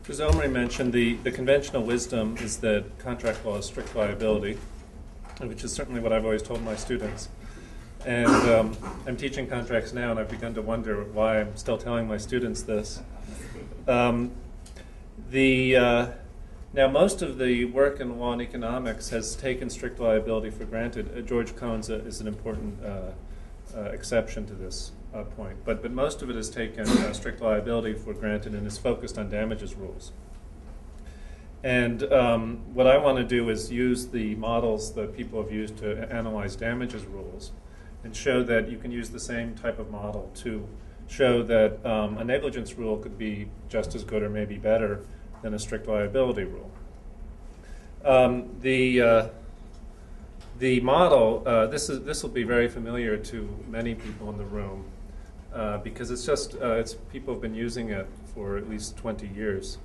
As Omri mentioned, the conventional wisdom is that contract law is strict liability, which is certainly what I've always told my students. And I'm teaching contracts now, and I've begun to wonder why I'm still telling my students this. Now, most of the work in law and economics has taken strict liability for granted. George Cohn's is an important exception to this point. But most of it has taken strict liability for granted and is focused on damages rules. And what I want to do is use the models that people have used to analyze damages rules and show that you can use the same type of model to show that a negligence rule could be just as good or maybe better than a strict liability rule. The model, this will be very familiar to many people in the room because it's people have been using it for at least 20 years.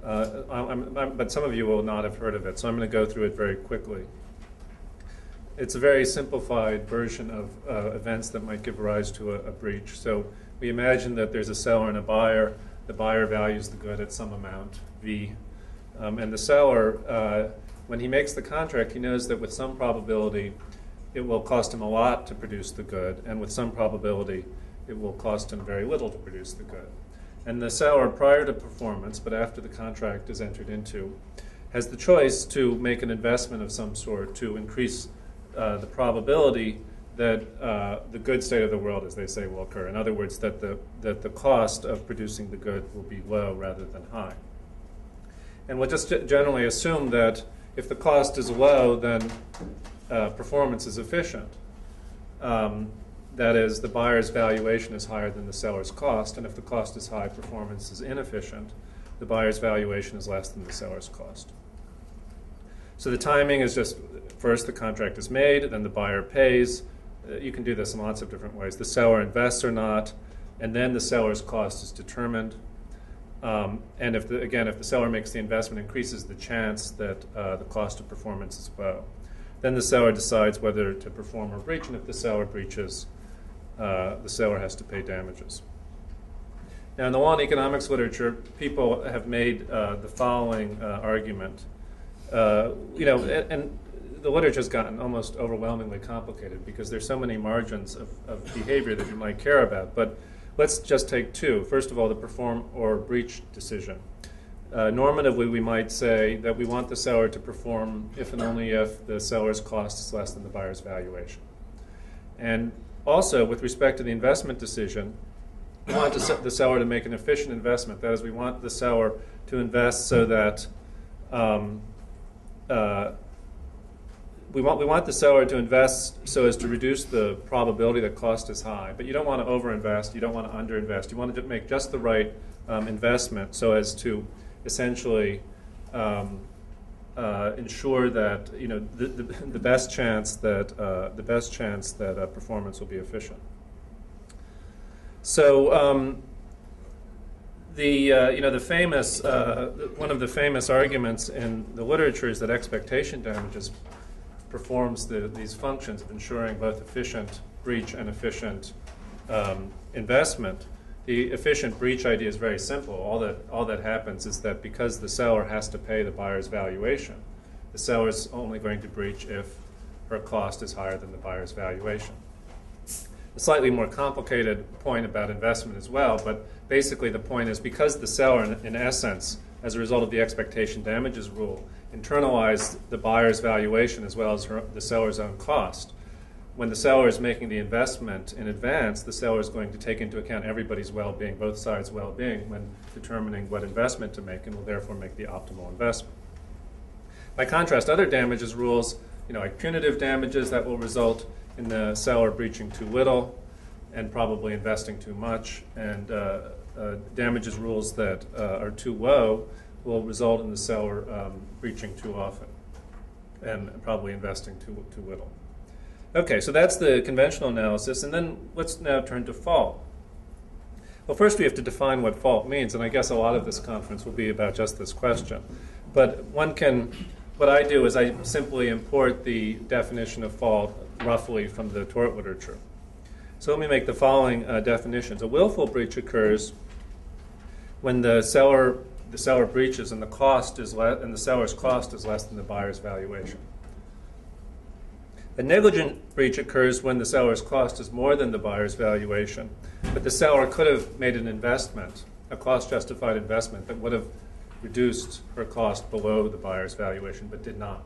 But some of you will not have heard of it, so I'm going to go through it very quickly. It's a very simplified version of events that might give rise to a breach. So we imagine that there's a seller and a buyer. The buyer values the good at some amount, V. And the seller, when he makes the contract, he knows that with some probability it will cost him a lot to produce the good, and with some probability it will cost him very little to produce the good. And the seller, prior to performance, but after the contract is entered into, has the choice to make an investment of some sort to increase the probability that the good state of the world, as they say, will occur. In other words, that the cost of producing the good will be low rather than high. And we'll just generally assume that if the cost is low, then performance is efficient. That is, the buyer's valuation is higher than the seller's cost, and if the cost is high, performance is inefficient. The buyer's valuation is less than the seller's cost. So the timing is just, first the contract is made, then the buyer pays. You can do this in lots of different ways. The seller invests or not, and then the seller's cost is determined. And if the seller makes the investment, increases the chance that the cost of performance is low. Then the seller decides whether to perform or breach, and if the seller breaches, the seller has to pay damages. Now, in the law and economics literature, people have made the following argument. And the literature has gotten almost overwhelmingly complicated because there's so many margins of behavior that you might care about. But let's just take two. First of all, the perform or breach decision. Normatively, we might say that we want the seller to perform if and only if the seller's cost is less than the buyer's valuation. And also, with respect to the investment decision, we want the seller to make an efficient investment. That is, we want the seller to invest so that we want the seller to invest so as to reduce the probability that cost is high. But you don't want to overinvest. You don't want to underinvest. You want to make just the right investment so as to essentially ensure that the best chance that performance will be efficient. So the famous one of the famous arguments in the literature is that expectation damages performs these functions of ensuring both efficient breach and efficient investment. The efficient breach idea is very simple. All that happens is that because the seller has to pay the buyer's valuation, the seller is only going to breach if her cost is higher than the buyer's valuation. A slightly more complicated point about investment as well, but basically the point is because the seller, in essence, as a result of the expectation damages rule, internalized the buyer's valuation as well as the seller's own cost. When the seller is making the investment in advance, the seller is going to take into account everybody's well-being, both sides' well-being, when determining what investment to make, and will therefore make the optimal investment. By contrast, other damages rules, like punitive damages, that will result in the seller breaching too little and probably investing too much, and damages rules that are too low will result in the seller breaching too often and probably investing too little. Okay, so that's the conventional analysis, and then let's now turn to fault. Well, first we have to define what fault means, and I guess a lot of this conference will be about just this question. But what I do is I simply import the definition of fault roughly from the tort literature. So let me make the following definitions. A willful breach occurs when the seller the seller breaches and the seller's cost is less than the buyer's valuation. A negligent breach occurs when the seller's cost is more than the buyer's valuation, but the seller could have made an investment, a cost-justified investment that would have reduced her cost below the buyer's valuation, but did not.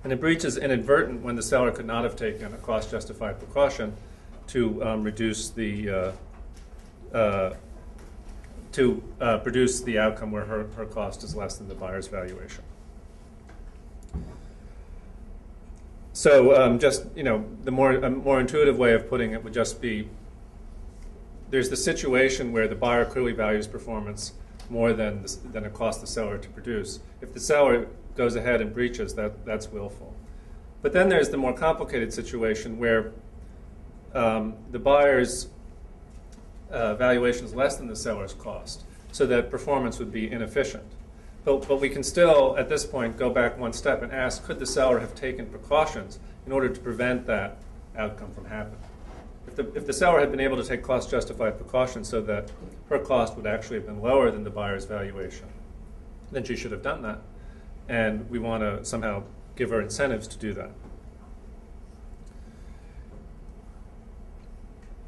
And a breach is inadvertent when the seller could not have taken a cost-justified precaution to produce the outcome where her cost is less than the buyer's valuation. So the more intuitive way of putting it would just be, there's the situation where the buyer clearly values performance more than it costs the seller to produce. If the seller goes ahead and breaches, that's willful. But then there's the more complicated situation where the buyer's valuation is less than the seller's cost, so that performance would be inefficient. But we can still, at this point, go back one step and ask, could the seller have taken precautions in order to prevent that outcome from happening? If the seller had been able to take cost-justified precautions so that her cost would actually have been lower than the buyer's valuation, then she should have done that. And we want to somehow give her incentives to do that.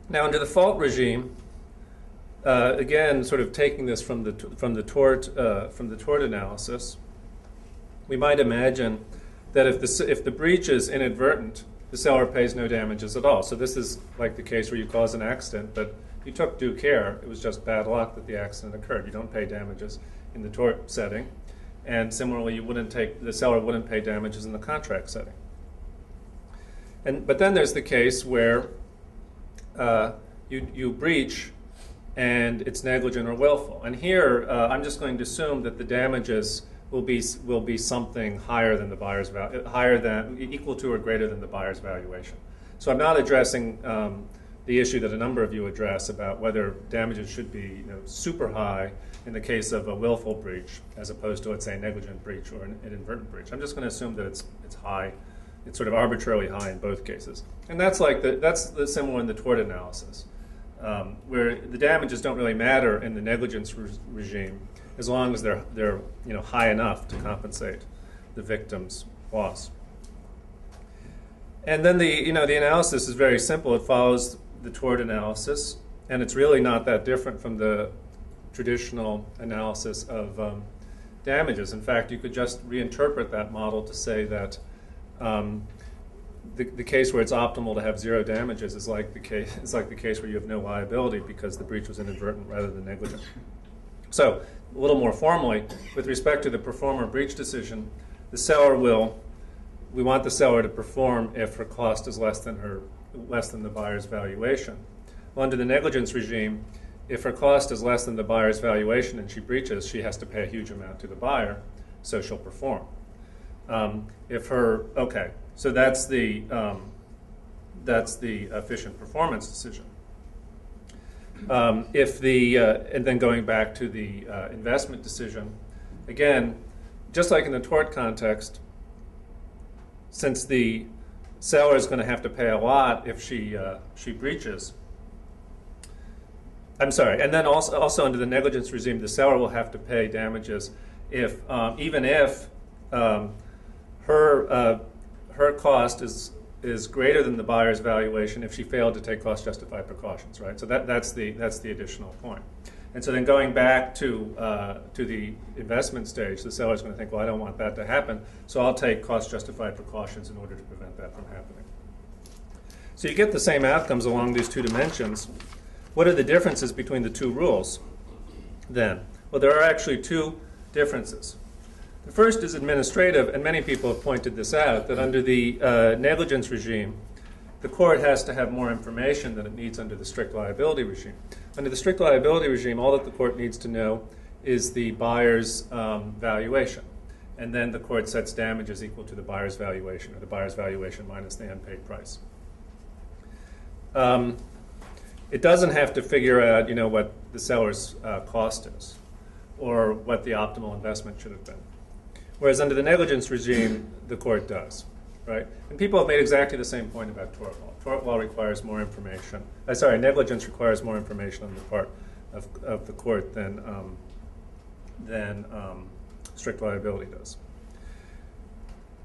Now, under the fault regime, again, sort of taking this from the tort analysis, we might imagine that if the breach is inadvertent, the seller pays no damages at all. So this is like the case where you cause an accident, but you took due care. It was just bad luck that the accident occurred. You don't pay damages in the tort setting, and similarly, the seller wouldn't pay damages in the contract setting. But then there's the case where you breach and it's negligent or willful. And here, I'm just going to assume that the damages will be something higher than the buyer's equal to or greater than the buyer's valuation. So I'm not addressing the issue that a number of you address about whether damages should be super high in the case of a willful breach as opposed to, let's say, a negligent breach or an inadvertent breach. I'm just going to assume that it's high. It's sort of arbitrarily high in both cases. And that's similar in the tort analysis, where the damages don't really matter in the negligence regime as long as they're high enough to compensate the victim's loss. And then the analysis is very simple. It follows the tort analysis, and it's really not that different from the traditional analysis of damages. In fact, you could just reinterpret that model to say that the case where it's optimal to have zero damages is like the case where you have no liability because the breach was inadvertent rather than negligent. So, a little more formally, with respect to the performer breach decision, we want the seller to perform if her cost is less than the buyer's valuation. Well, under the negligence regime, if her cost is less than the buyer's valuation and she breaches, she has to pay a huge amount to the buyer, so she'll perform. So that's the efficient performance decision. And then going back to the investment decision, again, just like in the tort context, since the seller is going to have to pay a lot if she breaches. I'm sorry, and then also under the negligence regime, the seller will have to pay damages even if her cost is greater than the buyer's valuation if she failed to take cost-justified precautions, right? So that's the additional point. And so then going back to the investment stage, the seller is going to think, well, I don't want that to happen, so I'll take cost-justified precautions in order to prevent that from happening. So you get the same outcomes along these two dimensions. What are the differences between the two rules then? Well, there are actually two differences. The first is administrative, and many people have pointed this out, that under the negligence regime, the court has to have more information than it needs under the strict liability regime. Under the strict liability regime, all that the court needs to know is the buyer's valuation. And then the court sets damages equal to the buyer's valuation, or the buyer's valuation minus the unpaid price. It doesn't have to figure out, what the seller's cost is, or what the optimal investment should have been. Whereas under the negligence regime, the court does, right? And people have made exactly the same point about tort law. Tort law requires more information. Negligence requires more information on the part of the court than than strict liability does.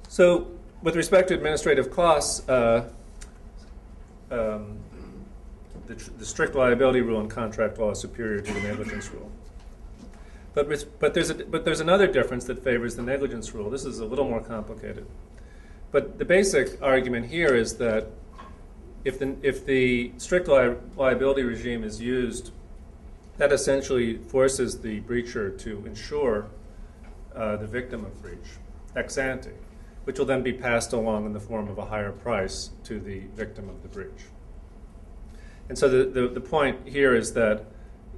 So with respect to administrative costs, the strict liability rule in contract law is superior to the negligence rule. But there's another difference that favors the negligence rule. This is a little more complicated. But the basic argument here is that if the strict liability regime is used, that essentially forces the breacher to insure the victim of breach ex ante, which will then be passed along in the form of a higher price to the victim of the breach. And so the point here is that,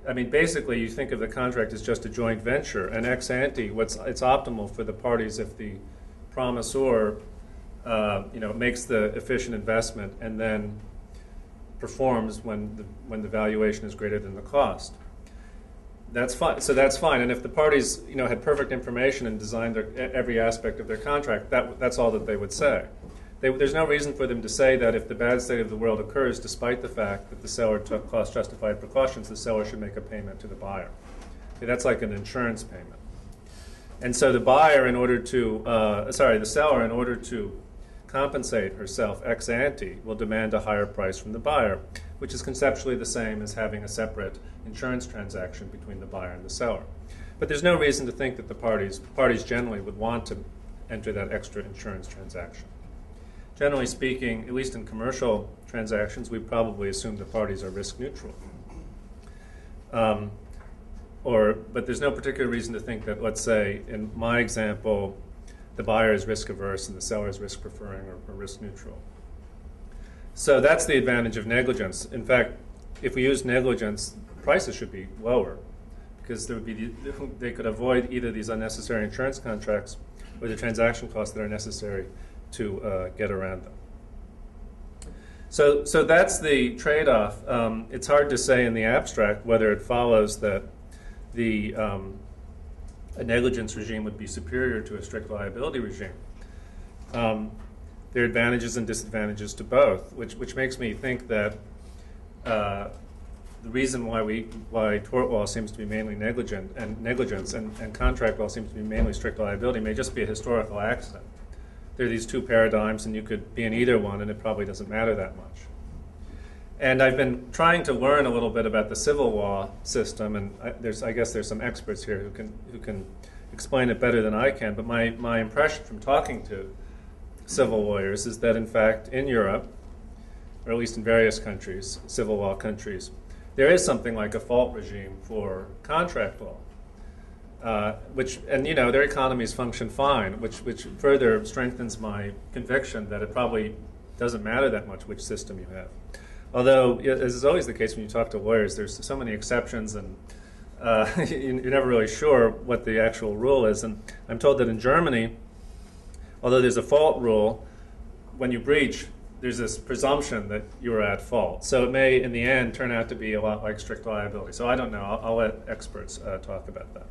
I mean, basically you think of the contract as just a joint venture, and ex ante, it's optimal for the parties if the promisor makes the efficient investment and then performs when the valuation is greater than the cost. That's fine. So that's fine. And if the parties had perfect information and designed every aspect of their contract, that's all that they would say. There's no reason for them to say that if the bad state of the world occurs, despite the fact that the seller took cost-justified precautions, the seller should make a payment to the buyer. Okay, that's like an insurance payment. And so the buyer, the seller, in order to compensate herself ex ante, will demand a higher price from the buyer, which is conceptually the same as having a separate insurance transaction between the buyer and the seller. But there's no reason to think that the parties generally would want to enter that extra insurance transaction. Generally speaking, at least in commercial transactions, we probably assume the parties are risk neutral. But there's no particular reason to think that, let's say, in my example, the buyer is risk averse and the seller is risk preferring or risk neutral. So that's the advantage of negligence. In fact, if we use negligence, prices should be lower because they could avoid either these unnecessary insurance contracts or the transaction costs that are necessary to get around them. So that's the trade-off. It's hard to say in the abstract whether it follows that a negligence regime would be superior to a strict liability regime. There are advantages and disadvantages to both, which makes me think that the reason why tort law seems to be mainly negligence and contract law seems to be mainly strict liability may just be a historical accident. There are these two paradigms, and you could be in either one, and it probably doesn't matter that much. And I've been trying to learn a little bit about the civil law system, and I guess there's some experts here who can explain it better than I can. But my impression from talking to civil lawyers is that, in fact, in Europe, or at least in various countries, civil law countries, there is something like a fault regime for contract law. Their economies function fine, which further strengthens my conviction that it probably doesn't matter that much which system you have. Although, as is always the case when you talk to lawyers, there's so many exceptions, and you're never really sure what the actual rule is. And I'm told that in Germany, although there's a fault rule, when you breach, there's this presumption that you are at fault. So it may, in the end, turn out to be a lot like strict liability. So I don't know. I'll let experts talk about that.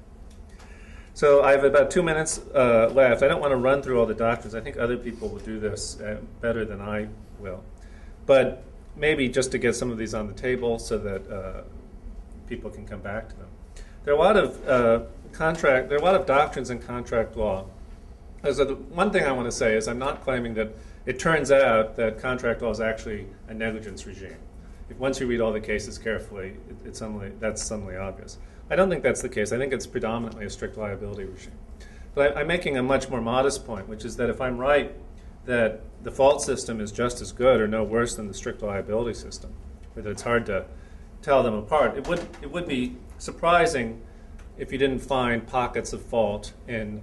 So I have about 2 minutes left. I don't want to run through all the doctrines. I think other people will do this better than I will. But maybe just to get some of these on the table so that people can come back to them. There are a lot of doctrines in contract law. So the one thing I want to say is I'm not claiming that it turns out that contract law is actually a negligence regime. Once you read all the cases carefully, that's suddenly obvious. I don't think that's the case. I think it's predominantly a strict liability regime. But I'm making a much more modest point, which is that if I'm right that the fault system is just as good or no worse than the strict liability system, or that it's hard to tell them apart, it would be surprising if you didn't find pockets of fault in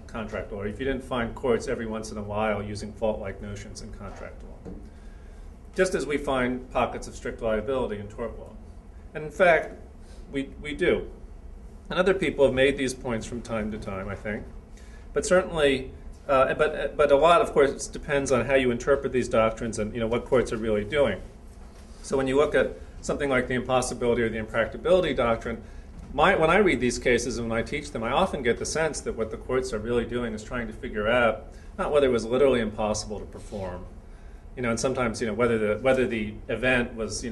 contract law, or if you didn't find courts every once in a while using fault-like notions in contract law. Just as we find pockets of strict liability in tort law. And in fact, we do. And other people have made these points from time to time, I think. But certainly, but a lot, of course, depends on how you interpret these doctrines and what courts are really doing. So when you look at something like the impossibility or the impracticability doctrine, when I read these cases and when I teach them, I often get the sense that what the courts are really doing is trying to figure out not whether it was literally impossible to perform, and sometimes whether the event was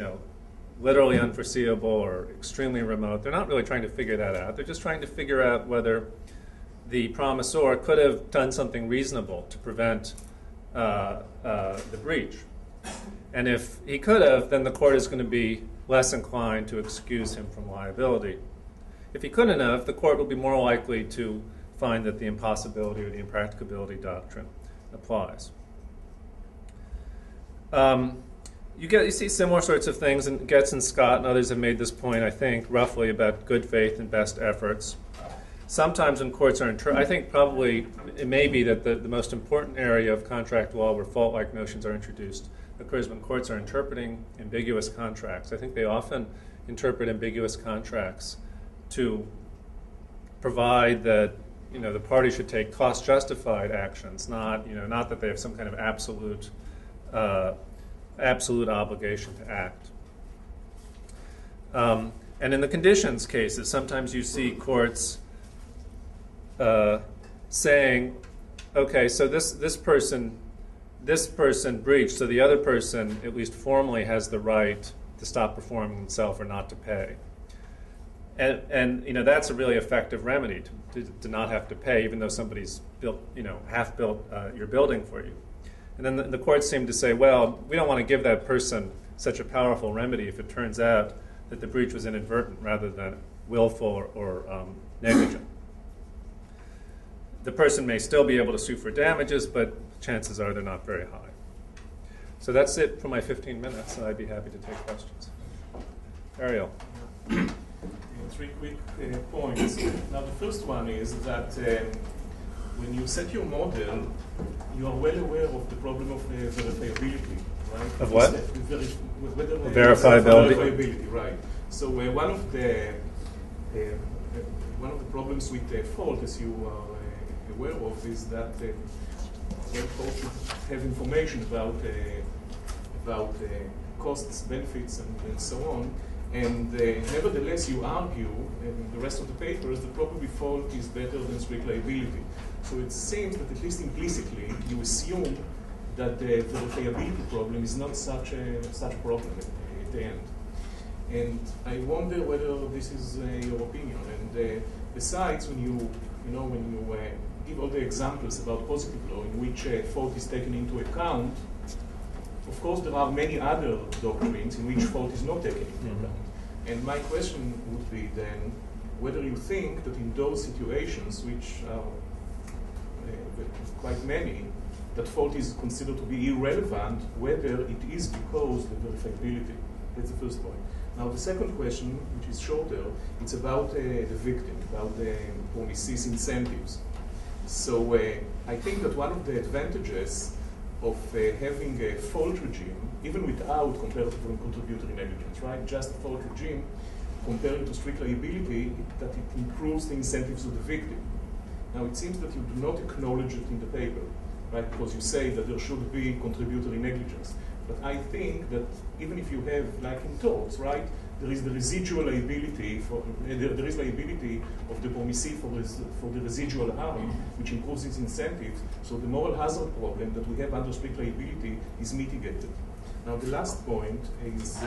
literally unforeseeable or extremely remote. They're not really trying to figure that out. They're just trying to figure out whether the promisor could have done something reasonable to prevent the breach. And if he could have, then the court is going to be less inclined to excuse him from liability. If he couldn't have, the court will be more likely to find that the impossibility or the impracticability doctrine applies. You see similar sorts of things, and Getz and Scott and others have made this point, I think, roughly about good faith and best efforts. Sometimes when courts are, I think probably it may be that the most important area of contract law where fault-like notions are introduced occurs when courts are interpreting ambiguous contracts. I think they often interpret ambiguous contracts to provide that the party should take cost-justified actions, not that they have some kind of absolute obligation to act. And in the conditions cases, sometimes you see courts saying, okay, so this person breached, so the other person, at least formally, has the right to stop performing himself or not to pay. And that's a really effective remedy to not have to pay, even though somebody's half built your building for you. And then the courts seem to say, well, we don't want to give that person such a powerful remedy if it turns out that the breach was inadvertent rather than willful or negligent. The person may still be able to sue for damages, but chances are they're not very high. So that's it for my 15 minutes, and I'd be happy to take questions. Ariel. Three quick points. Now, the first one is that when you set your model, you are well aware of the problem of verifiability, right? Of what? Verifiability. Verifiability, right. So one of the problems with fault, as you are aware of, is that when fault should have information about costs, benefits, and so on. And nevertheless, you argue in the rest of the papers that probably fault is better than strict liability. So it seems that at least implicitly, you assume that the verifiability problem is not such a problem at the end. And I wonder whether this is your opinion. And besides, when you give all the examples about positive law in which fault is taken into account, of course, there are many other doctrines in which fault is not taken into account. And my question would be then whether you think that in those situations, which are quite many, that fault is considered to be irrelevant, whether it is because the verifiability. That's the first point. Now, the second question, which is shorter, it's about the victim, about the promises incentives. So I think that one of the advantages of having a fault regime, even without comparative and contributory negligence, right? Just a fault regime, comparing to strict liability, that it improves the incentives of the victim. Now, it seems that you do not acknowledge it in the paper, right? Because you say that there should be contributory negligence. But I think that even if you have, like in torts, right? There is the residual liability there is liability of the promisee for the residual harm, which improves its incentives. So the moral hazard problem that we have under strict liability is mitigated. Now the last point is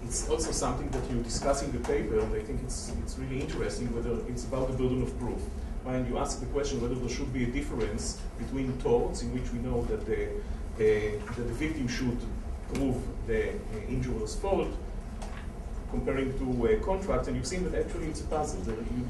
it's also something that you discuss in the paper, and I think it's really interesting, whether it's about the burden of proof. When you ask the question whether there should be a difference between torts in which we know that the victim should prove the injurer's fault, comparing to contracts, and you've seen that actually it's a puzzle.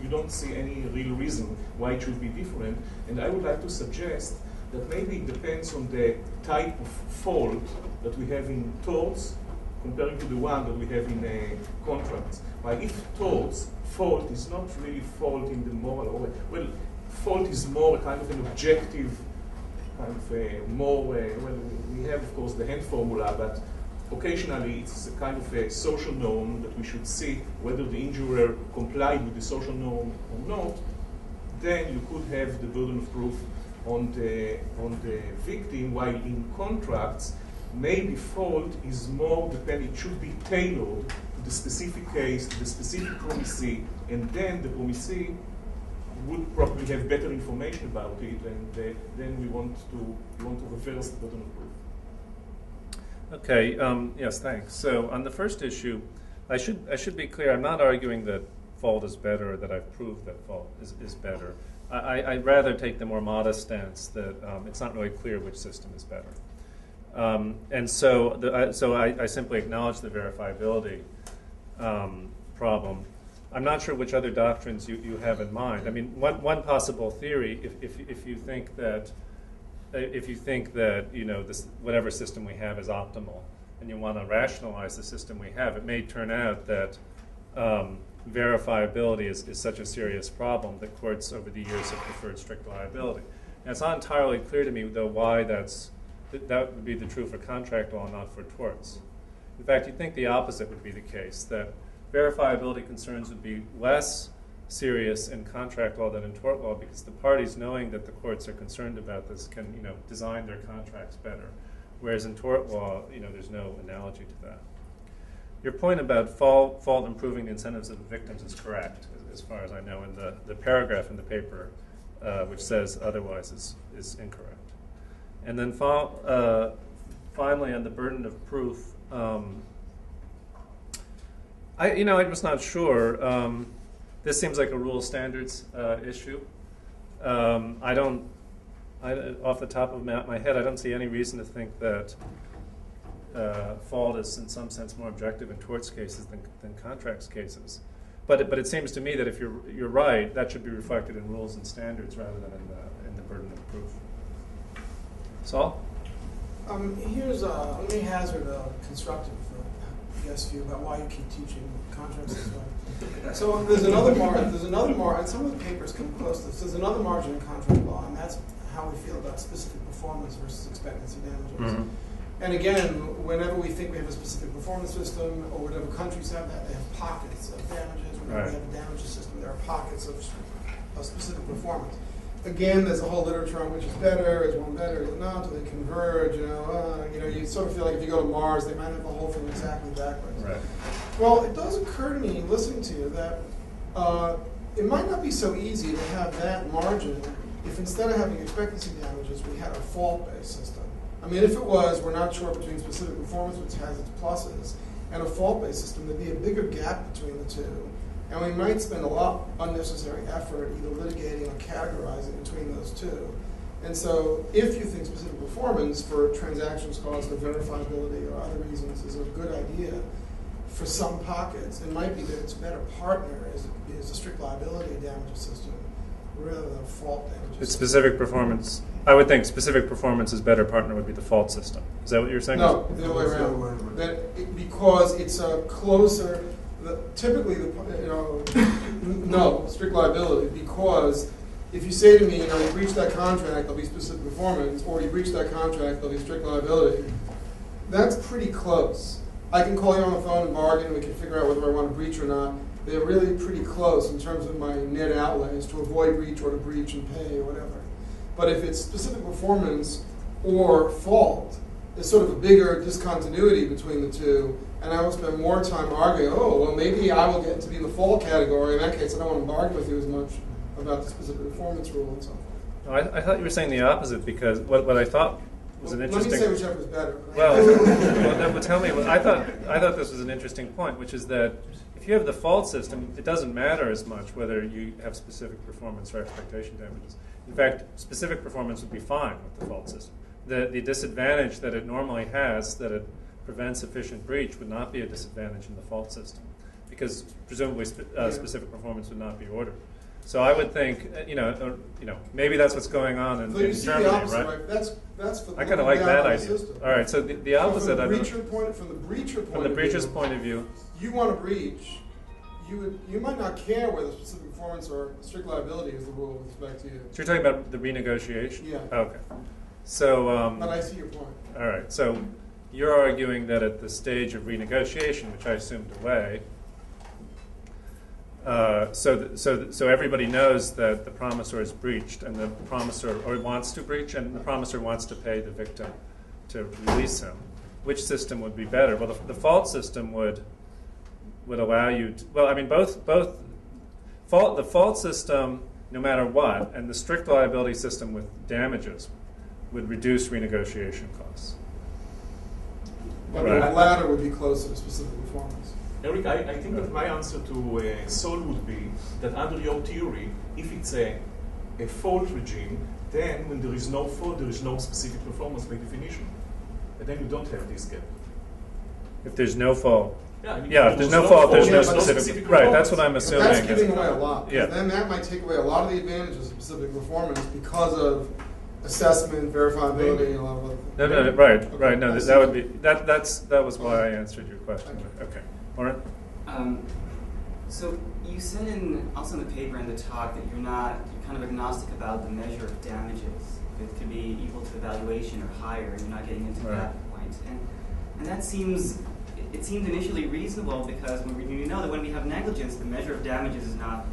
You don't see any real reason why it should be different. And I would like to suggest that maybe it depends on the type of fault that we have in torts comparing to the one that we have in contracts. But if torts, fault is not really fault in the moral way. Well, fault is more kind of an objective kind of more, well, we have, of course, the hand formula, but occasionally it's a kind of a social norm that we should see whether the injurer complied with the social norm or not. Then you could have the burden of proof on the victim, while in contracts, maybe fault is more dependent, it should be tailored to the specific case, to the specific promisee, and then the promisee would probably have better information about it, and then we want to reverse the burden of proof. Okay. Yes. Thanks. So on the first issue, I should be clear. I'm not arguing that fault is better or that I've proved that fault is better. I'd rather take the more modest stance that it's not really clear which system is better. And so I simply acknowledge the verifiability problem. I'm not sure which other doctrines you have in mind. I mean, one possible theory, if you think that this whatever system we have is optimal, and you want to rationalize the system we have, it may turn out that verifiability is such a serious problem that courts over the years have preferred strict liability. And it's not entirely clear to me, though, why that would be the true for contract law, not for torts. In fact, you'd think the opposite would be the case, that verifiability concerns would be less serious in contract law than in tort law, because the parties, knowing that the courts are concerned about this, can design their contracts better. Whereas in tort law, there's no analogy to that. Your point about fault improving the incentives of the victims is correct, as far as I know, and the paragraph in the paper which says otherwise is incorrect. And then finally, on the burden of proof, I was not sure. This seems like a rule of standards issue. Off the top of my head, I don't see any reason to think that fault is, in some sense, more objective in torts cases than contracts cases. But it seems to me that if you're right, that should be reflected in rules and standards rather than in the burden of proof. Saul? Let me hazard a constructive guess view about why you keep teaching contracts this way. So there's another margin, and some of the papers come close to this. There's another margin in contract law, and that's how we feel about specific performance versus expectancy damages. Mm-hmm. And again, whenever we think we have a specific performance system, or whatever countries have that, they have pockets of damages. Whenever we have a damages system, there are pockets of specific performance. Again, there's a whole literature on which is better, is one better, is it not, do they converge, you sort of feel like if you go to Mars, they might have the whole thing exactly backwards. Right. Well, it does occur to me, listening to you, that it might not be so easy to have that margin if instead of having expectancy damages, we had a fault-based system. I mean, if it was, we're not sure between specific performance, which has its pluses, and a fault-based system, there'd be a bigger gap between the two. And we might spend a lot unnecessary effort either litigating or categorizing between those two. And so if you think specific performance for transactions caused of verifiability or other reasons is a good idea for some pockets, it might be that its better partner is a strict liability damages system rather than a fault damages system. Specific performance. I would think specific performance's better partner would be the fault system. Is that what you're saying? No, the other way around. Because it's a closer... Typically, no, strict liability, because if you say to me, you breach that contract, there'll be specific performance, or you breach that contract, there'll be strict liability, that's pretty close. I can call you on the phone and bargain, we can figure out whether I want to breach or not. They're really pretty close in terms of my net outlays to avoid breach or to breach and pay or whatever. But if it's specific performance or fault, there's sort of a bigger discontinuity between the two, and I will spend more time arguing, maybe I will get to be in the fault category. In that case, I don't want to bargain with you as much about the specific performance rule and so forth. I thought you were saying the opposite, because what I thought was an interesting... Let me say whichever is better. Well, tell me. I thought this was an interesting point, which is that if you have the fault system, it doesn't matter as much whether you have specific performance or expectation damages. In fact, specific performance would be fine with the fault system. The disadvantage that it normally has, that it prevents efficient breach, would not be a disadvantage in the fault system, because presumably specific performance would not be ordered. So I would think, maybe that's what's going on in Germany, opposite, right? That's for I kind of like that idea. System. All right, so the opposite. From the breacher's point of view, you want to breach. You might not care whether specific performance or strict liability is the rule with respect to you. So you're talking about the renegotiation? Yeah. Okay. So. But I see your point. All right. So you're arguing that at the stage of renegotiation, which I assumed away, so everybody knows that the promisor is breached, and the promisor or wants to breach, and the promisor wants to pay the victim to release him. Which system would be better? Well, the fault system would allow you to, the fault system, no matter what, and the strict liability system with damages would reduce renegotiation costs. But Right. the latter would be closer to specific performance. Eric, I think that my answer to Sol would be that under your theory, if it's a fault regime, then when there is no fault, there is no specific performance by definition. And then you don't have this gap. If there's no fault. Yeah, I mean, Yeah, if there's no fault, there's no but specific. Right, that's what I'm But assuming. that's giving away a lot. Yeah. Then that might take away a lot of the advantages of specific performance because of assessment, verifiability, and a lot of other things. No, right. Okay, No, I see. that would be that was why I answered your question. Okay, Lauren. So you said also in the paper and the talk that you're kind of agnostic about the measure of damages. It could be equal to evaluation or higher, and you're not getting into Right. that point. And that seemed initially reasonable because we know that when we have negligence, the measure of damages is not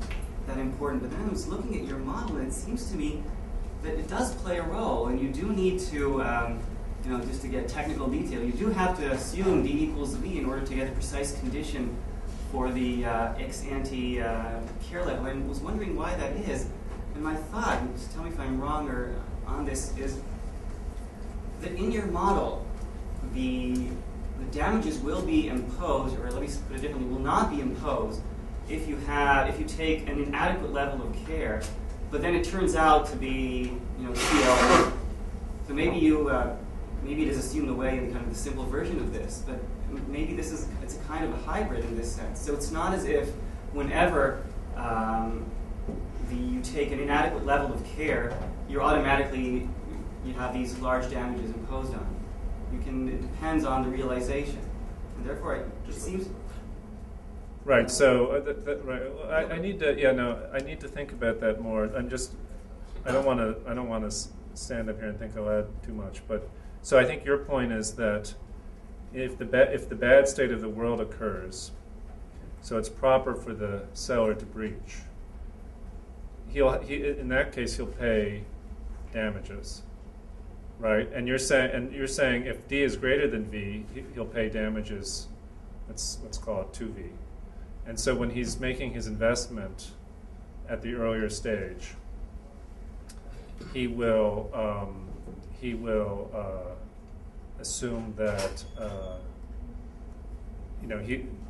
that important. But then I was looking at your model, and it seems to me that it does play a role, and you do need to, just to get technical detail, you do have to assume D equals V in order to get a precise condition for the ex ante care level. And I was wondering why that is. And my thought, and just tell me if I'm wrong or on this, is that in your model, the damages will be imposed, or let me put it differently, will not be imposed if you take an inadequate level of care, but then it turns out to be CL. So maybe it is assumed away in kind of the simple version of this, but maybe it's a kind of a hybrid in this sense. So it's not as if whenever you take an inadequate level of care, you have these large damages imposed on you. It depends on the realization, and therefore it seems. Right. So right. I need to think about that more. I don't want to stand up here and think aloud too much. But so I think your point is that if the bad state of the world occurs, so it's proper for the seller to breach. In that case he'll pay damages, right? And you're saying if D is greater than V, he'll pay damages. Let's call it 2V. And so when he's making his investment at the earlier stage, he will assume that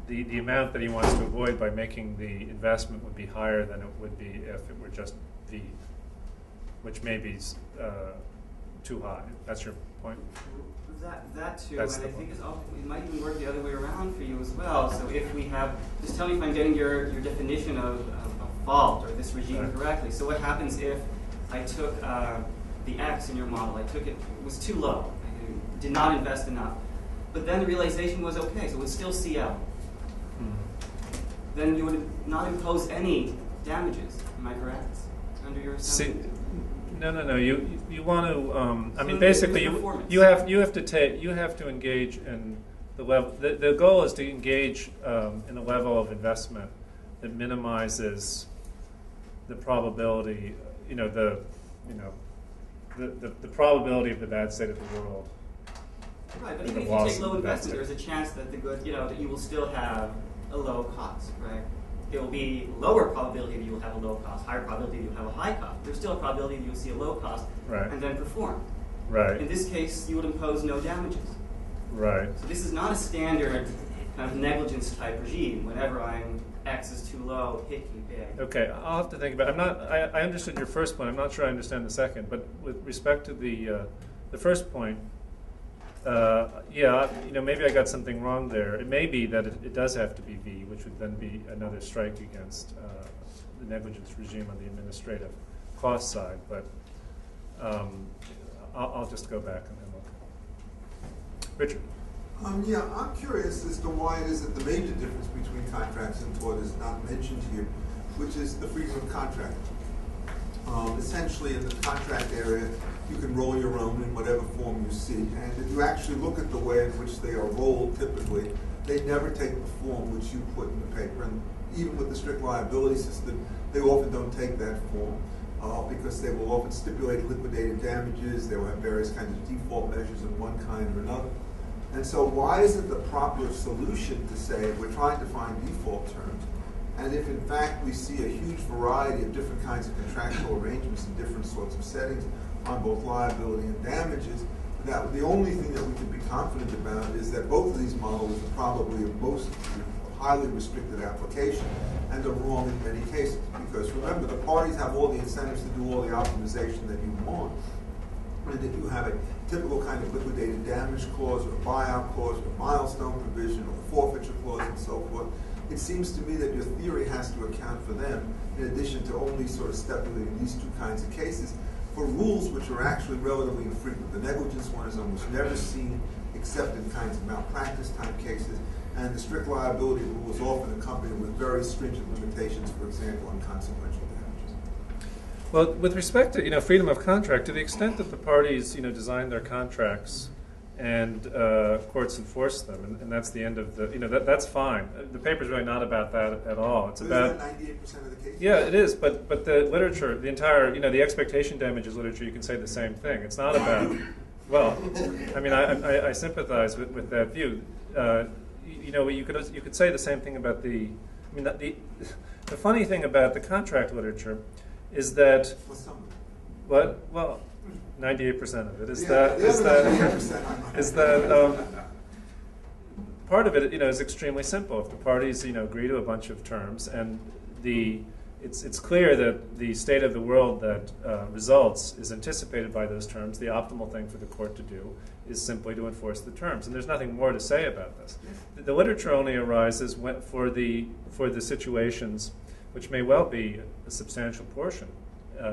the amount that he wants to avoid by making the investment would be higher than it would be if it were just V, which may be too high. That's your point? That too, That's and I the think it might even work the other way around for you as well. So if we have, just tell me if I'm getting your definition of fault or this regime Right. correctly. So what happens if I took the X in your model, it was too low, I did not invest enough, but then the realization was okay, so it was still CL. Then you would not impose any damages. Am I correct? Under your assessment? No. You want to. I mean, So basically, performance. you have to engage in the level. The goal is to engage in a level of investment that minimizes the probability. The probability of the bad state of the world. Right, but the even if you loss take low of the investment, asset. there's a chance that that you will still have a low cost, right? It will be lower probability that you will have a low cost, higher probability that you'll have a high cost. There's still a probability that you'll see a low cost Right. and then perform. Right. In this case, you would impose no damages. Right. So this is not a standard kind of negligence type regime. Whenever X is too low, hit me big. Okay, I'll have to think about it. I understood your first point. I'm not sure I understand the second. But with respect to the first point, maybe I got something wrong there. It may be that it does have to be V, which would then be another strike against the negligence regime on the administrative cost side. But I'll just go back and look. Richard. I'm curious as to why it is that the major difference between contracts and tort is not mentioned here, which is the freedom of contract. Essentially, in the contract area, you can roll your own in whatever form you see. And if you actually look at the way in which they are rolled, typically, they never take the form which you put in the paper. And even with the strict liability system, they often don't take that form because they will often stipulate liquidated damages. They will have various kinds of default measures of one kind or another. And so why isn't the proper solution to say we're trying to find default terms? And if in fact we see a huge variety of different kinds of contractual arrangements in different sorts of settings on both liability and damages, Now, the only thing that we can be confident about is that both of these models are probably of most highly restricted application and are wrong in many cases. Because remember, the parties have all the incentives to do all the optimization that you want. And if you have a typical kind of liquidated damage clause or a buyout clause or a milestone provision or a forfeiture clause and so forth, it seems to me that your theory has to account for them, in addition to only sort of stipulating these two kinds of cases, for rules which are actually relatively infrequent. The negligence one is almost never seen except in kinds of malpractice type cases, and the strict liability rule is often accompanied with very stringent limitations, for example, on consequential damages. Well, with respect to freedom of contract, to the extent that the parties design their contracts and courts enforce them, and that's the end of the that's fine. The paper's really not about that at all. It's about 98% of the cases. Yeah, it is. But the literature, the entire the expectation damages literature, you can say the same thing. It's not about well, I mean I sympathize with that view. You could say the same thing about the funny thing about the contract literature is that well 98% of it is that part of it is extremely simple. If the parties agree to a bunch of terms and it's clear that the state of the world that results is anticipated by those terms, the optimal thing for the court to do is simply to enforce the terms. And there's nothing more to say about this. The literature only arises for the situations which may well be a substantial portion,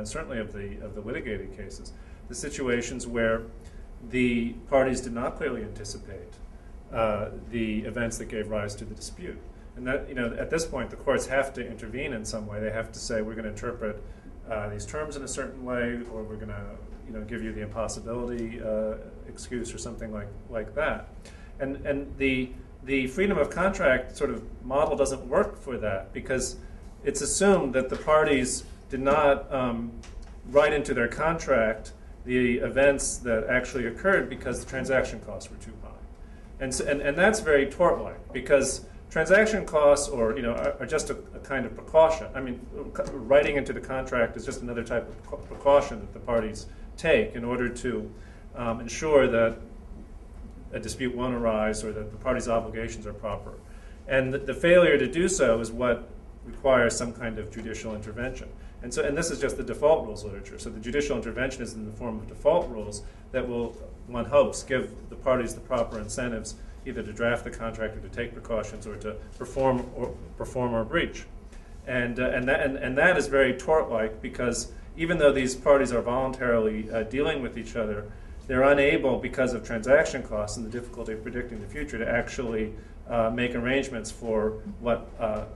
certainly of the litigated cases, the situations where the parties did not clearly anticipate the events that gave rise to the dispute. And that, at this point, the courts have to intervene in some way. They have to say, we're going to interpret these terms in a certain way, or we're going to, give you the impossibility excuse or something like that. And the freedom of contract sort of model doesn't work for that because it's assumed that the parties did not write into their contract the events that actually occurred because the transaction costs were too high. And that's very tort-like because transaction costs are just a kind of precaution. I mean, writing into the contract is just another type of precaution that the parties take in order to ensure that a dispute won't arise or that the parties' obligations are proper. And the failure to do so is what requires some kind of judicial intervention. And this is just the default rules literature. So the judicial intervention is in the form of default rules that will, one hopes, give the parties the proper incentives either to draft the contract or to take precautions or to perform or breach. And that is very tort-like because even though these parties are voluntarily dealing with each other, they're unable, because of transaction costs and the difficulty of predicting the future, to actually make arrangements for what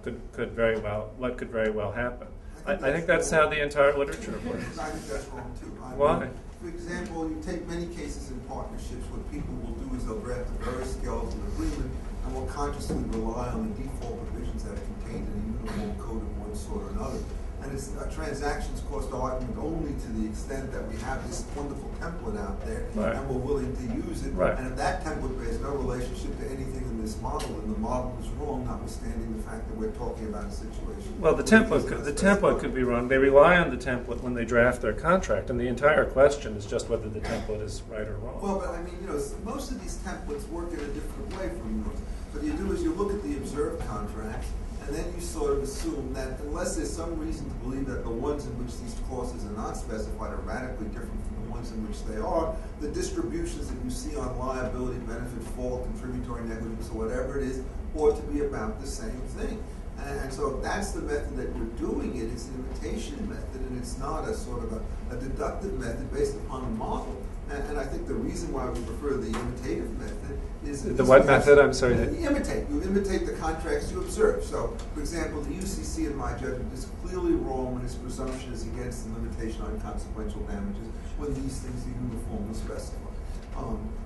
could very well happen. I think that's how the entire literature works. I think that's wrong too. Why? For example, you take many cases in partnerships, what people will do is they'll draft a very skeletal agreement and will consciously rely on the default provisions that are contained in a uniform code of one sort or another. And it's a transactions cost argument only to the extent that we have this wonderful template out there right. and we're willing to use it. Right. And if that template bears no relationship to anything in this model, then the model is wrong, notwithstanding the fact that we're talking about a situation. Well, the template could be wrong. They rely on the template when they draft their contract, and the entire question is just whether the template is right or wrong. Well, but I mean, most of these templates work in a different way from yours. What you do is you look at the observed contracts, and then you sort of assume that unless there's some reason to believe that the ones in which these clauses are not specified are radically different from the ones in which they are, the distributions that you see on liability, benefit, fault, contributory negligence, or whatever it is, ought to be about the same thing. And so if that's the method that you're doing it, it's an imitation method, and it's not a sort of a deductive method based upon a model. And I think the reason why we prefer the imitative method is... The what method? I'm sorry. You imitate the contracts you observe. So, for example, the UCC, in my judgment, is clearly wrong when its presumption is against the limitation on consequential damages when these things are uniformly specified.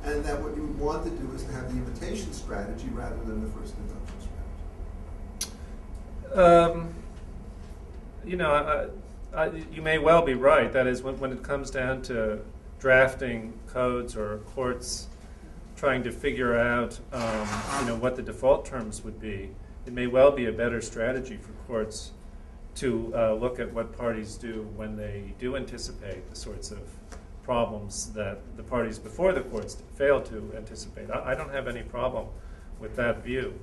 And that what you would want to do is to have the imitation strategy rather than the first induction strategy. You may well be right. That is, when it comes down to drafting codes or courts trying to figure out what the default terms would be, it may well be a better strategy for courts to look at what parties do when they do anticipate the sorts of problems that the parties before the courts failed to anticipate. I don't have any problem with that view.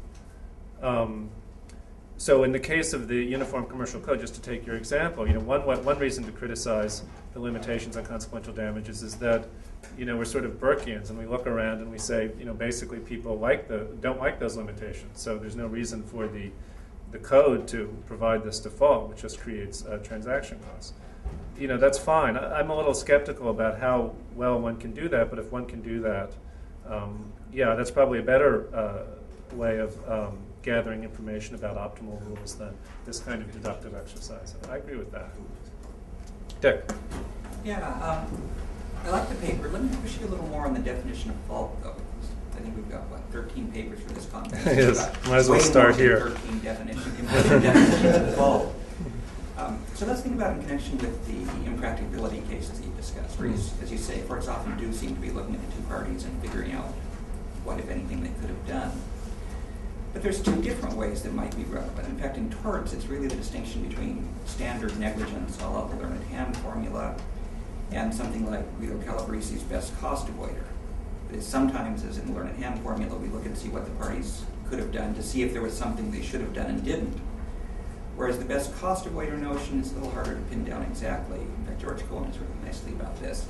So in the case of the Uniform Commercial Code, just to take your example, one reason to criticize the limitations on consequential damages is that we're sort of Burkeans, and we look around and we say, basically people don't like those limitations. So there's no reason for the code to provide this default, which just creates transaction costs. That's fine. I'm a little skeptical about how well one can do that, but if one can do that, that's probably a better way of gathering information about optimal rules than this kind of deductive exercise. I agree with that. Dick? Yeah, I like the paper. Let me push you a little more on the definition of fault, though. I think we've got, 13 papers for this conference. Yes, might as well start here. 13 definitions of fault. So let's think about in connection with the impracticability cases that you discussed, where, as you say, courts often do seem to be looking at the two parties and figuring out what, if anything, they could have done. But there's two different ways that might be relevant. In fact, in torts, it's really the distinction between standard negligence, all out the learned hand formula, and something like Guido Calabresi's best cost avoider. But sometimes, as in the learned hand formula, we look and see what the parties could have done to see if there was something they should have done and didn't. Whereas the best cost avoider notion is a little harder to pin down exactly. In fact, George Cohen has written nicely about this.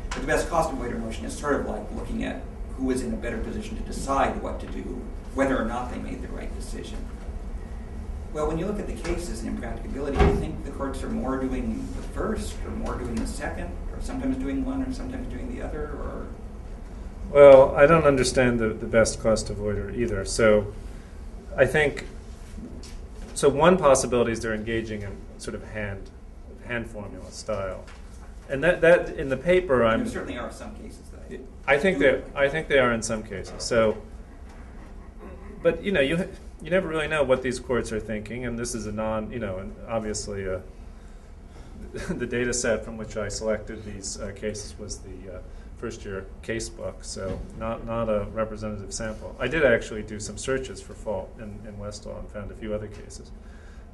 But the best cost avoider notion is sort of like looking at who is in a better position to decide what to do, whether or not they made the right decision. Well, when you look at the cases in impracticability, do you think the courts are more doing the first, or more doing the second, or sometimes doing one, or sometimes doing the other, or? Well, I don't understand the best cost avoider either. So I think, one possibility is they're engaging in sort of hand formula style. And that in the paper, there certainly are some cases that I think they are in some cases. So, but you never really know what these courts are thinking, and this is a and obviously the data set from which I selected these cases was the first year case book, so not a representative sample. I did actually do some searches for fault in Westall and found a few other cases.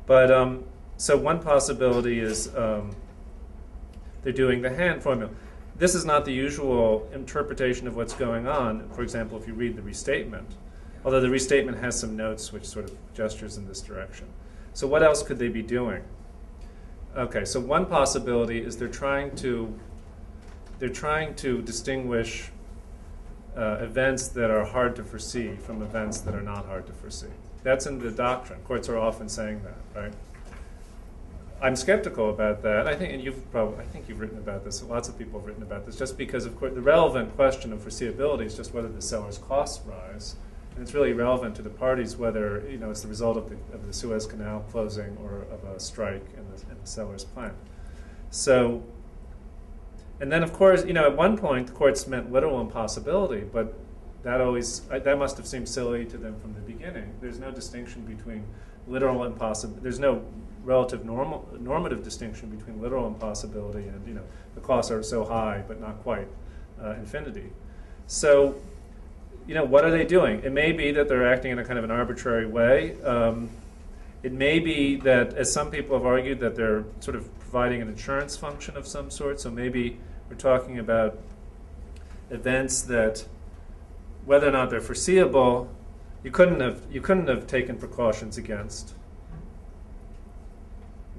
But so one possibility is they're doing the hand formula. This is not the usual interpretation of what's going on. For example, if you read the restatement, although the restatement has some notes which sort of gestures in this direction. So what else could they be doing? Okay, so one possibility is they're trying to distinguish events that are hard to foresee from events that are not hard to foresee. That's in the doctrine. Courts are often saying that, right? I'm skeptical about that. I think you've written about this. Lots of people have written about this. Just because, of course, the relevant question of foreseeability is just whether the seller's costs rise, and it's really relevant to the parties whether it's the result of the Suez Canal closing or of a strike in the seller's plant. So, and then of course, at one point the courts meant literal impossibility, but that must have seemed silly to them from the beginning. There's no distinction between literal impossibility. There's no relative normative distinction between literal impossibility and the costs are so high but not quite infinity. So what are they doing? It may be that they're acting in a kind of an arbitrary way. It may be that, as some people have argued, that they're sort of providing an insurance function of some sort. So maybe we're talking about events that, whether or not they're foreseeable, you couldn't have taken precautions against.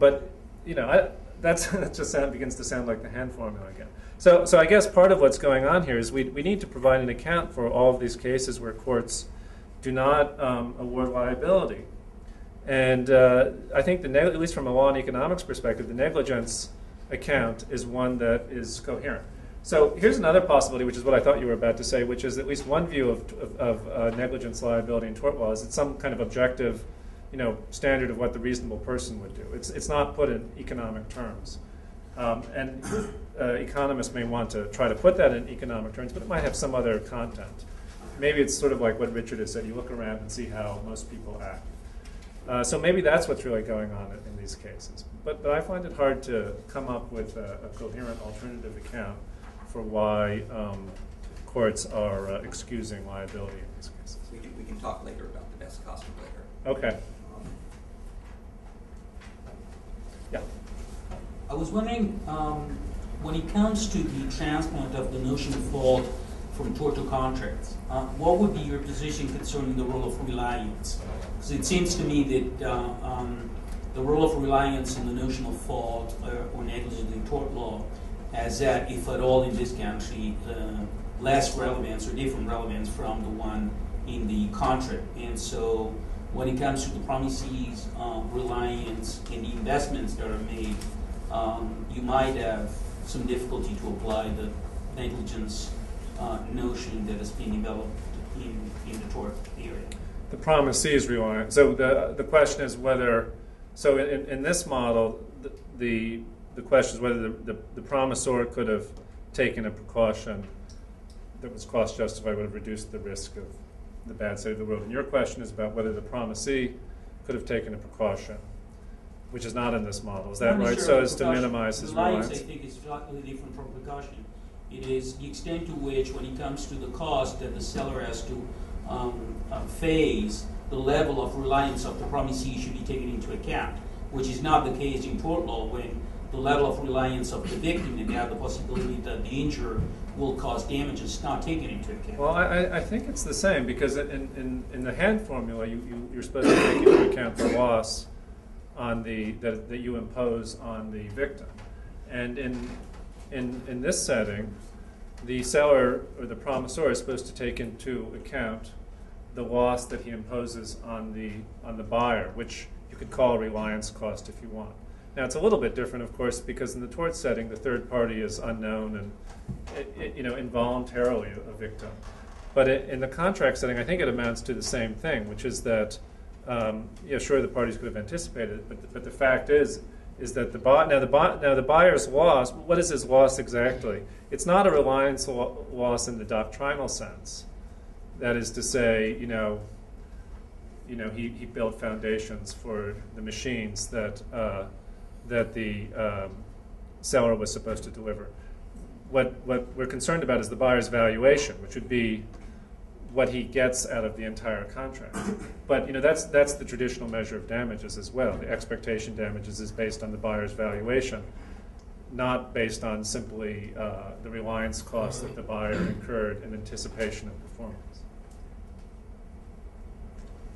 But that just begins to sound like the hand formula again. So I guess part of what's going on here is we need to provide an account for all of these cases where courts do not award liability. And I think, at least from a law and economics perspective, the negligence account is one that is coherent. So here's another possibility, which is what I thought you were about to say, which is at least one view of negligence liability in tort law is it's some kind of objective standard of what the reasonable person would do. It's not put in economic terms. And economists may want to try to put that in economic terms, but it might have some other content. Maybe it's sort of like what Richard has said. You look around and see how most people act. So maybe that's what's really going on in these cases. But I find it hard to come up with a coherent alternative account for why courts are excusing liability in these cases. We can talk later about the best cost avoider. Okay. Yeah. I was wondering when it comes to the transplant of the notion of fault from tort to contracts, what would be your position concerning the role of reliance? Because it seems to me that the role of reliance on the notion of fault or negligence in tort law has that, if at all in this country, less relevance or different relevance from the one in the contract. And so when it comes to the promises, reliance, and the investments that are made, you might have some difficulty to apply the negligence notion that has been developed in the tort area. The promisee is reliant. So the question is whether, so in this model, the question is whether the promisor could have taken a precaution that was cost justified, would have reduced the risk of the bad state of the world. And your question is about whether the promisee could have taken a precaution, which is not in this model. Is that right? So as to minimize his reliance? I think is slightly different from precaution. It is the extent to which, when it comes to the cost that the seller has to face, the level of reliance of the promisee should be taken into account, which is not the case in tort law, when the level of reliance of the victim and now the possibility that the injurer will cause damage is not taken into account. Well, I think it's the same, because in the hand formula, you're supposed to take into account the loss on that you impose on the victim. And in this setting, the seller or the promisor is supposed to take into account the loss that he imposes on the buyer, which you could call a reliance cost if you want. Now, it's a little bit different, of course, because in the tort setting, the third party is unknown and involuntarily a victim. But in the contract setting, I think it amounts to the same thing, which is that, sure, the parties could have anticipated it, but the fact is that the buyer's loss. What is his loss exactly? It's not a reliance loss in the doctrinal sense. That is to say, he built foundations for the machines that the seller was supposed to deliver. What we're concerned about is the buyer's valuation, which would be what he gets out of the entire contract. But that's the traditional measure of damages as well. The expectation damages is based on the buyer's valuation, not based on simply the reliance costs that the buyer incurred in anticipation of performance.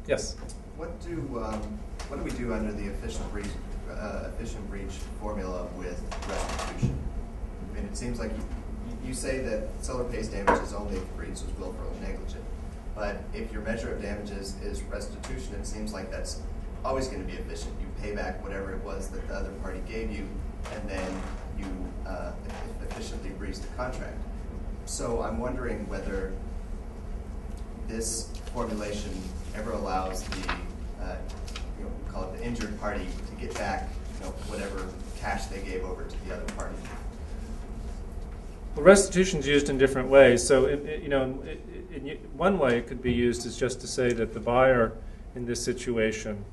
Yes? What do we do under the efficient breach formula with restitution? I mean, it seems like you say that seller pays damages only if the breach was willful or negligent. But if your measure of damages is restitution, it seems like that's always going to be efficient. You pay back whatever it was that the other party gave you, and then you efficiently breach the contract. So I'm wondering whether this formulation ever allows the call it the injured party to get back whatever cash they gave over to the other party. Well, restitution is used in different ways. So, in one way, it could be used as just to say that the buyer in this situation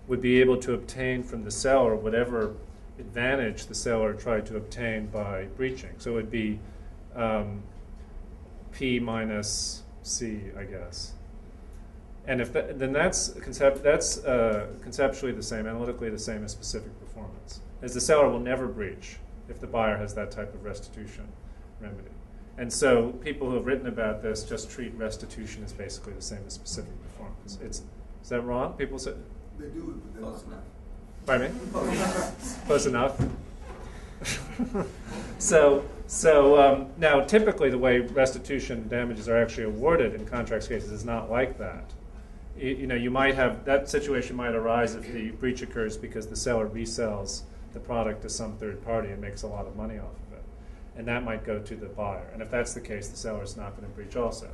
would be able to obtain from the seller whatever advantage the seller tried to obtain by breaching. So it would be P minus C, I guess. And if then that's conceptually the same, analytically the same as specific performance, as the seller will never breach if the buyer has that type of restitution remedy. And so people who have written about this just treat restitution as basically the same as specific performance. Is that wrong? People say They do, but Close enough. Pardon me? Close enough. So now, typically, the way restitution damages are actually awarded in contracts cases is not like that. You might have that situation might arise if the breach occurs because the seller resells the product to some third party and makes a lot of money off of it, and that might go to the buyer. And if that's the case, the seller is not going to breach also.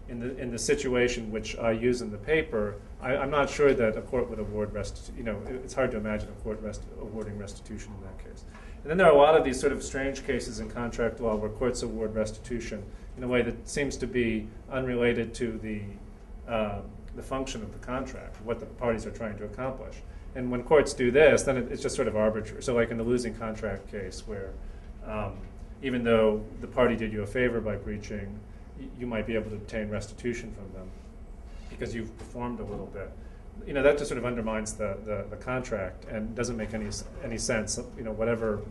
In the situation which I use in the paper, I'm not sure that a court would award restitution. It's hard to imagine a court awarding restitution in that case. And then there are a lot of these sort of strange cases in contract law where courts award restitution in a way that seems to be unrelated to the function of the contract, what the parties are trying to accomplish. And when courts do this, then it's just sort of arbitrary. So like in the losing contract case where even though the party did you a favor by breaching, you might be able to obtain restitution from them because you've performed a little bit. that just sort of undermines the contract and doesn't make any sense, whatever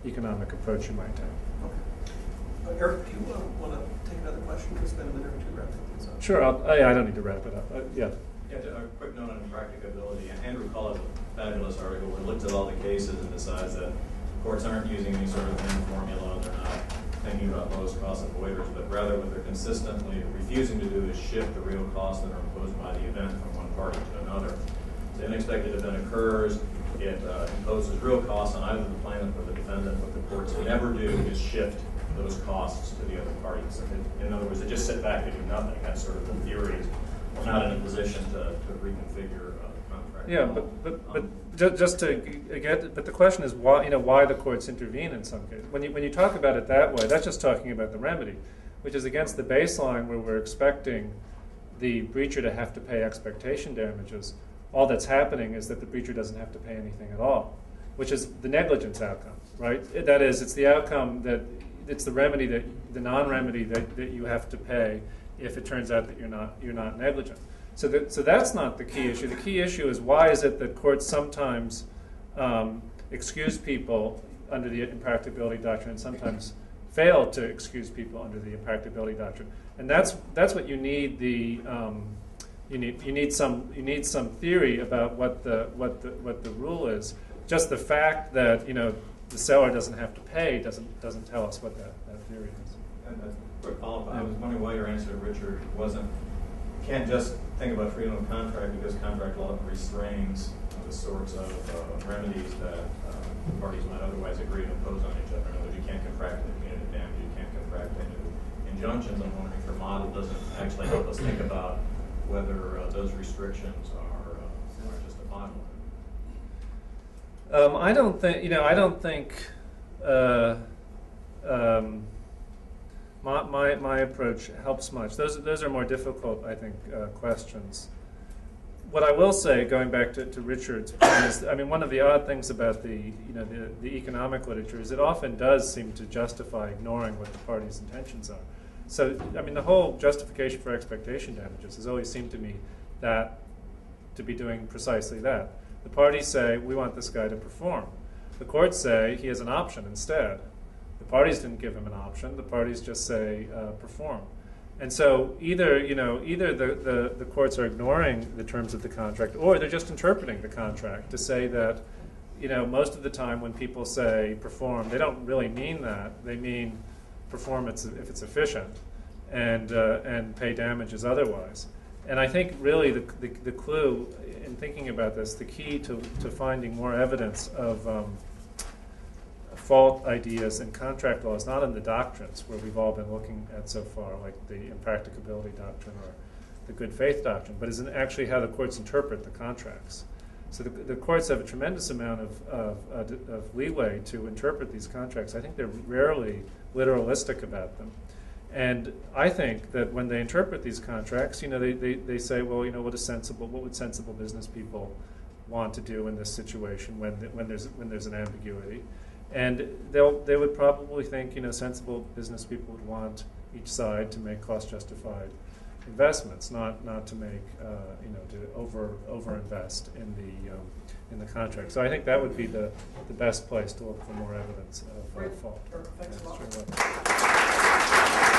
economic approach you might take. Okay. Eric, do you want to take another question? We'll spend a minute or two wrapping things up. Sure, I don't need to wrap it up. Yeah. Yeah, a quick note on practicability. Andrew Cull has a fabulous article where he looks at all the cases and decides that courts aren't using any sort of end formula, they're not thinking about lowest cost avoiders, but rather what they're consistently refusing to do is shift the real costs that are imposed by the event from one party to another. The unexpected event occurs, it imposes real costs on either the plaintiff or the defendant. What the courts never do is shift those costs to the other parties. In other words, they just sit back and do nothing. That's sort of the theory. We're not in a position to reconfigure the contract. Yeah, but just to get, but the question is why the courts intervene in some cases. When you talk about it that way, that's just talking about the remedy, which is against the baseline where we're expecting the breacher to have to pay expectation damages. All that's happening is that the breacher doesn't have to pay anything at all, which is the negligence outcome, right? That is, it's the outcome that it's the remedy the non-remedy that you have to pay if it turns out that you're not negligent. So that's not the key issue. The key issue is why is it that courts sometimes excuse people under the impracticability doctrine and sometimes fail to excuse people under the impracticability doctrine. And that's what you need. You need some theory about what the rule is. Just the fact that the seller doesn't have to pay doesn't tell us what that theory is. And a quick follow-up. I was wondering why your answer to Richard wasn't. You can't just think about freedom of contract because contract law restrains the sorts of remedies that parties might otherwise agree to impose on each other. In other words, you can't contract into punitive damage. You can't contract into injunctions. I'm wondering if your model doesn't actually help us think about whether those restrictions are just a bottom line. I don't think. My approach helps much. Those are more difficult, I think, questions. What I will say, going back to Richard's point, is, one of the odd things about the economic literature is it often does seem to justify ignoring what the party's intentions are. So, the whole justification for expectation damages has always seemed to me that to be doing precisely that. The parties say, we want this guy to perform. The courts say he has an option instead. The parties didn't give him an option. The parties just say, perform. And so either the courts are ignoring the terms of the contract, or they're just interpreting the contract to say that, most of the time when people say perform, they don't really mean that. They mean perform if it's efficient, and pay damages otherwise. And I think really the clue in thinking about this, the key to finding more evidence of fault ideas in contract law is not in the doctrines where we've all been looking at so far, like the impracticability doctrine or the good faith doctrine, but is in actually how the courts interpret the contracts. So the courts have a tremendous amount of leeway to interpret these contracts. I think they're rarely literalistic about them. And I think that when they interpret these contracts, they say, well, what would sensible business people want to do in this situation when there's an ambiguity? And they would probably think, sensible business people would want each side to make cost-justified investments, not to make to over-invest in the contract. So I think that would be the best place to look for more evidence of fault. Thanks a lot. Sure.